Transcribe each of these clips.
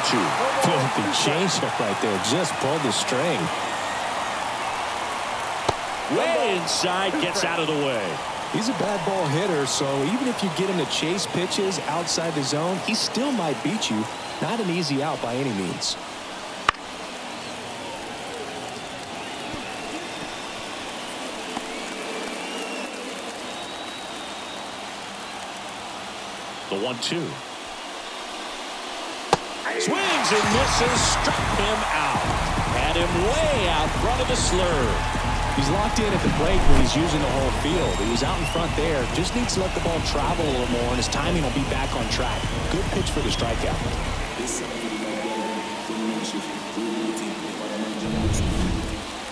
1-2. Filthy changeup right there. Just pulled the string. Way inside, gets out of the way. He's a bad ball hitter, so even if you get him to chase pitches outside the zone, he still might beat you. Not an easy out by any means. The 1-2. Swings and misses, struck him out. Had him way out front of the slurve. He's locked in at the plate when he's using the whole field. He was out in front there. Just needs to let the ball travel a little more, and his timing will be back on track. Good pitch for the strikeout.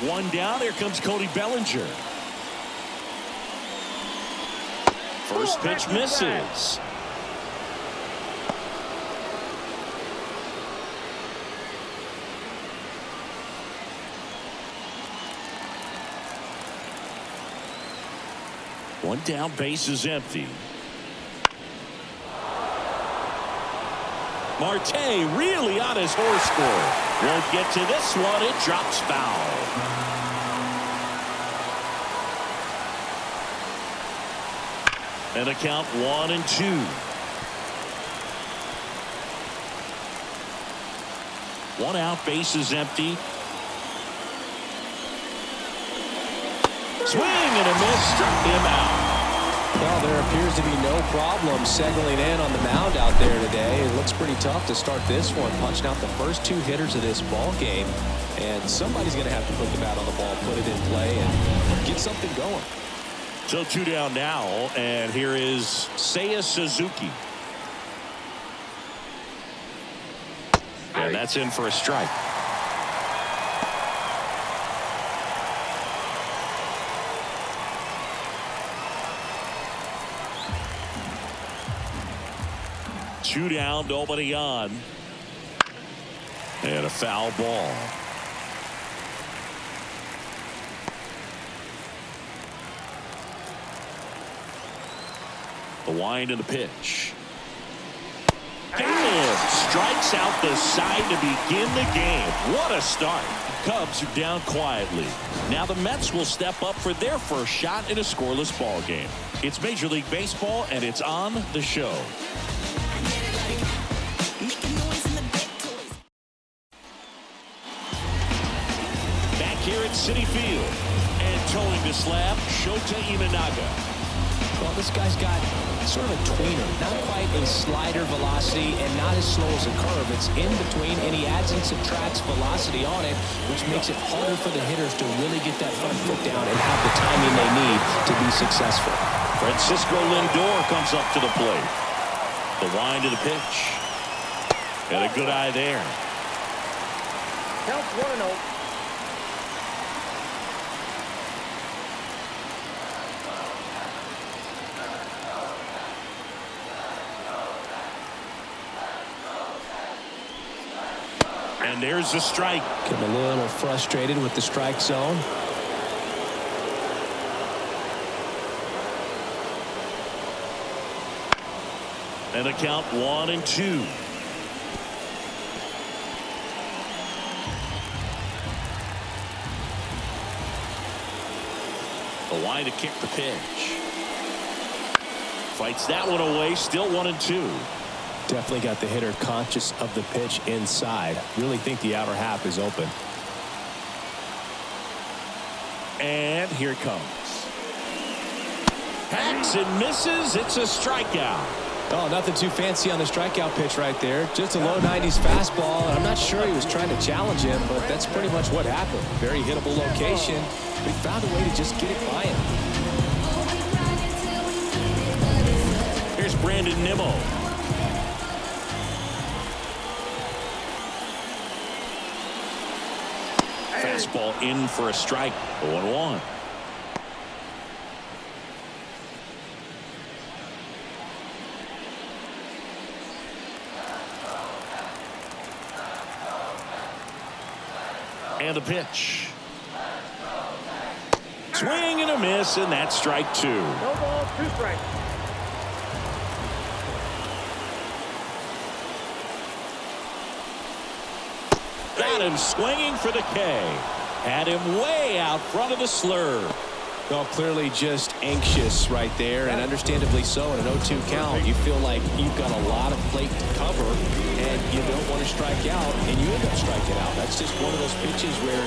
One down. Here comes Cody Bellinger. First pitch misses. One down, base is empty. Marte really on his horse score. Won't get to this one. It drops foul. And a count 1-2. One out, base is empty. Swing and a miss, struck him out. Well, there appears to be no problem settling in on the mound out there today. It looks pretty tough to start this one, punching out the first two hitters of this ball game. And somebody's going to have to put the bat on the ball, put it in play, and get something going. So two down now, and here is Seiya Suzuki. And that's in for a strike. Two down, nobody on. And a foul ball. The wind and the pitch. And strikes out the side to begin the game. What a start. Cubs are down quietly. Now the Mets will step up for their first shot in a scoreless ball game. It's Major League Baseball, and it's on the show. Here at Citi Field, and towing the slab, Shota Imanaga. Well, this guy's got sort of a tweener, not quite a slider velocity and not as slow as a curve. It's in between, and he adds and subtracts velocity on it, which makes it harder for the hitters to really get that front foot down and have the timing they need to be successful. Francisco Lindor comes up to the plate. The wind of the pitch. And a good eye there. Counts 1-0. And there's the strike. Getting a little frustrated with the strike zone. And a count 1-2. The line to kick the pitch. Fights that one away. Still 1-2. Definitely got the hitter conscious of the pitch inside. Really think the outer half is open. And here it comes. Hacks and misses. It's a strikeout. Oh, nothing too fancy on the strikeout pitch right there. Just a low 90s fastball. And I'm not sure he was trying to challenge him, but that's pretty much what happened. Very hittable location. We found a way to just get it by him. Here's Brandon Nimmo. Fastball in for a strike. 0-1. And a pitch. Swing and a miss, and that's strike two. No ball, 2 strikes. got him swinging for the K. Had him way out front of the slur. Well, clearly just anxious right there, and understandably so. In an 0-2 count, you feel like you've got a lot of plate to cover, and you don't want to strike out, and you end up striking out. That's just one of those pitches where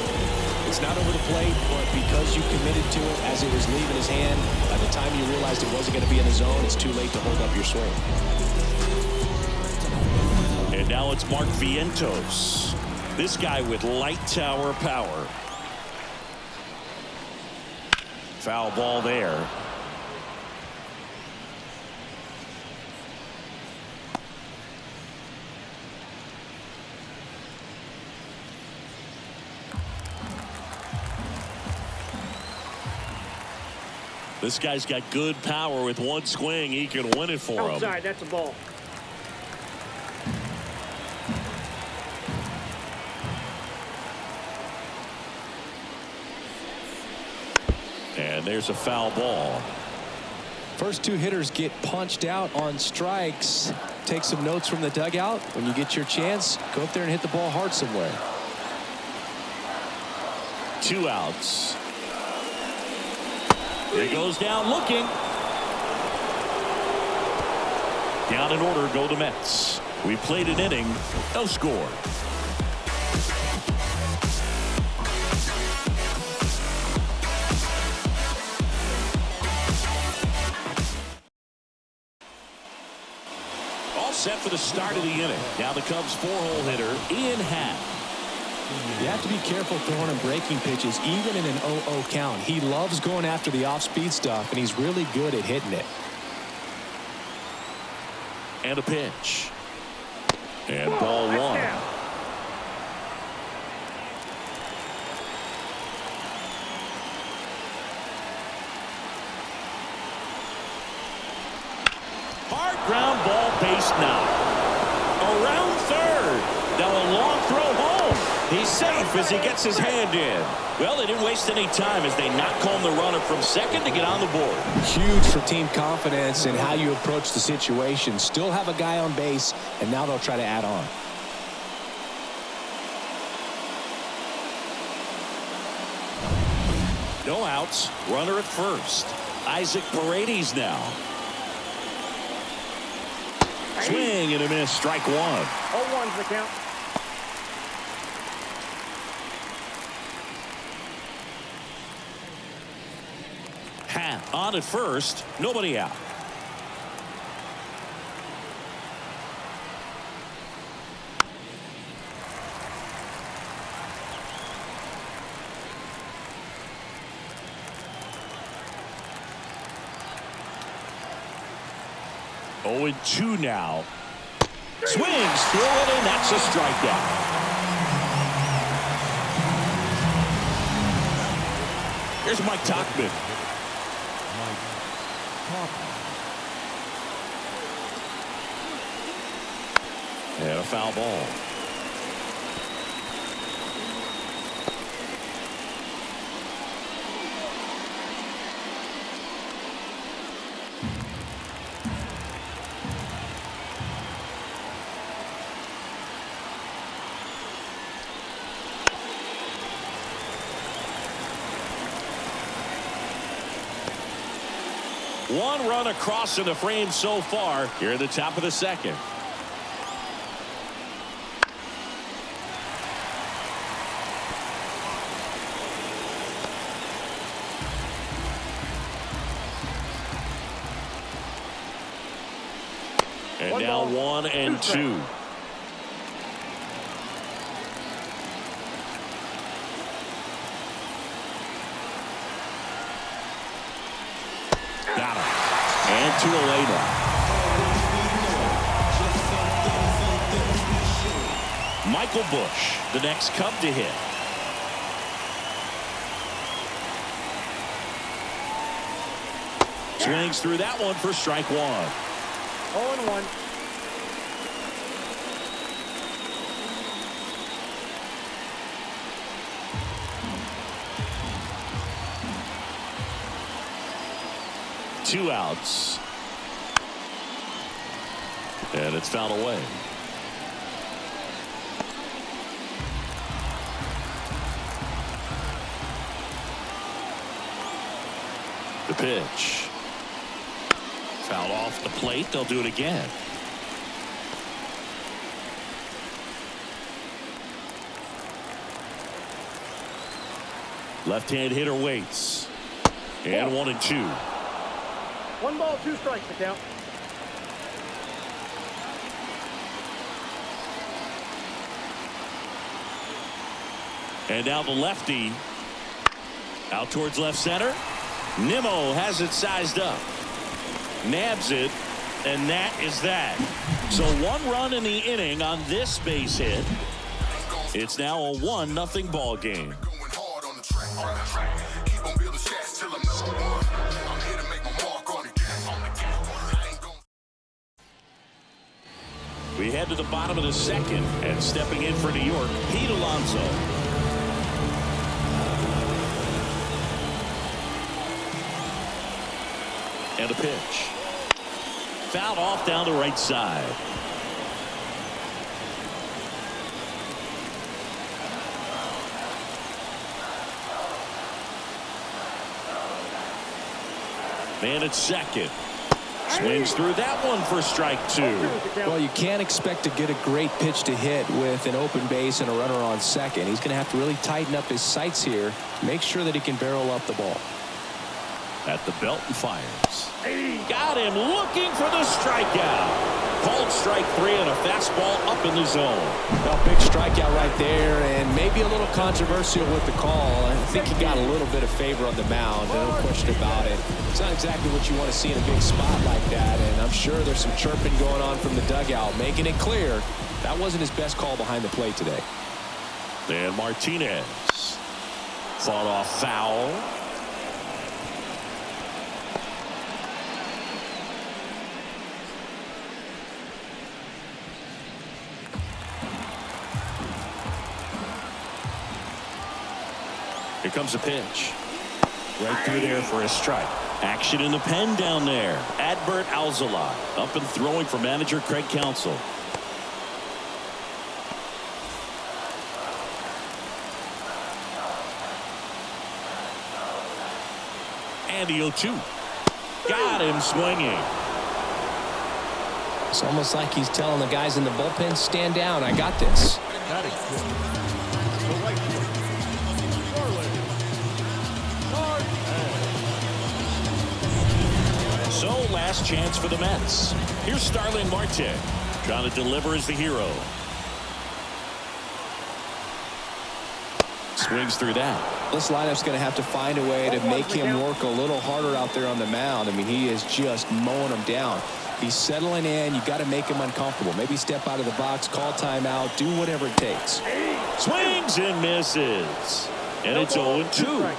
it's not over the plate, but because you committed to it as it was leaving his hand, by the time you realized it wasn't going to be in the zone, it's too late to hold up your swing. And now it's Mark Vientos. This guy with light tower power. Foul ball there. This guy's got good power. With one swing, he can win it for him. Outside, that's a ball. And there's a foul ball. First two hitters get punched out on strikes. Take some notes from the dugout. When you get your chance, go up there and hit the ball hard somewhere. 2 outs. It goes down looking. Down in order go the Mets. We played an inning, no score. All set for the start of the inning. Now the Cubs 4-hole hitter, Ian Happ. You have to be careful throwing him breaking pitches, even in an 0-0 count. He loves going after the off-speed stuff, and he's really good at hitting it. And a pitch. And ball one. Hard ground ball, base knock. Around third. Now a long throw home. He's safe as he gets his hand in. Well, they didn't waste any time as they knock home the runner from second to get on the board. Huge for team confidence and how you approach the situation. Still have a guy on base, and now they'll try to add on. No outs. Runner at first. Isaac Paredes now. Swing and a miss. Strike one. 0-1's the count. Happ on at first. Nobody out. Oh, and 2 now. Swings through it, and that's a strikeout. Here's Mike Tauchman. And a foul ball. One run across in the frame so far here at the top of the second. And now 1 and 2. Got him. And to a lay now. Michael Busch, the next Cub to hit. Swings through that one for strike one. 0-1. Two outs. And it's fouled away. The pitch. Foul off the plate. They'll do it again. Left-hand hitter waits. And 1-2. 1 ball, 2 strikes to count. And now the lefty. Out towards left center. Nimmo has it sized up. Nabs it. And that is that. So 1 run in the inning on this base hit. It's now a 1-0 ball game. We head to the bottom of the second, and stepping in for New York, Pete Alonso. And a pitch. Fouled off down the right side. Man at second. Swings through that one for strike 2. Well, you can't expect to get a great pitch to hit with an open base and a runner on second. He's going to have to really tighten up his sights here. Make sure that he can barrel up the ball. At the belt and fires. Got him looking for the strikeout. Called strike 3 and a fastball up in the zone. Well, big strikeout right there, and maybe a little controversial with the call. I think he got a little bit of favor on the mound. No question about it. It's not exactly what you want to see in a big spot like that, and I'm sure there's some chirping going on from the dugout, making it clear that wasn't his best call behind the plate today. And Martinez fought off foul. Here comes a pitch. Right through there for a strike. Action in the pen down there. Adbert Alzolay up and throwing for manager Craig Counsell. And the 0-2. Got him swinging. It's almost like he's telling the guys in the bullpen, stand down, I got this. So last chance for the Mets. Here's Starling Marte trying to deliver as the hero. Swings through that. This lineup's going to have to find a way to make him work a little harder out there on the mound. I mean, he is just mowing them down. He's settling in. You got to make him uncomfortable. Maybe step out of the box, call timeout, do whatever it takes. Swings and misses. And it's 0-2.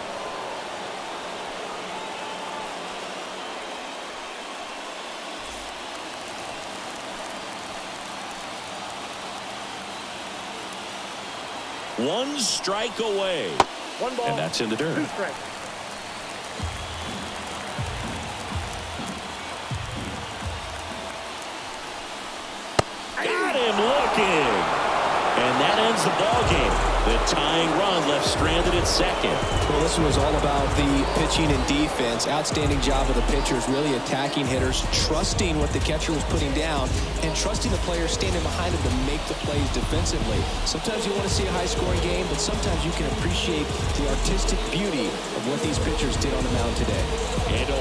One strike away. 1 ball. And that's in the dirt. 2 strikes. Got him looking. And that ends the ball game. The tying run left stranded at second. Well, this was all about the pitching and defense. Outstanding job of the pitchers, really attacking hitters, trusting what the catcher was putting down, and trusting the players standing behind him to make the plays defensively. Sometimes you want to see a high-scoring game, but sometimes you can appreciate the artistic beauty of what these pitchers did on the mound today. And a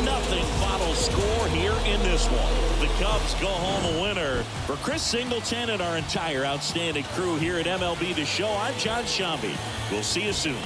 1-0 final score here in this one. The Cubs go home a winner. For Chris Singleton and our entire outstanding crew here at MLB The Show, I'm John Shambi. We'll see you soon.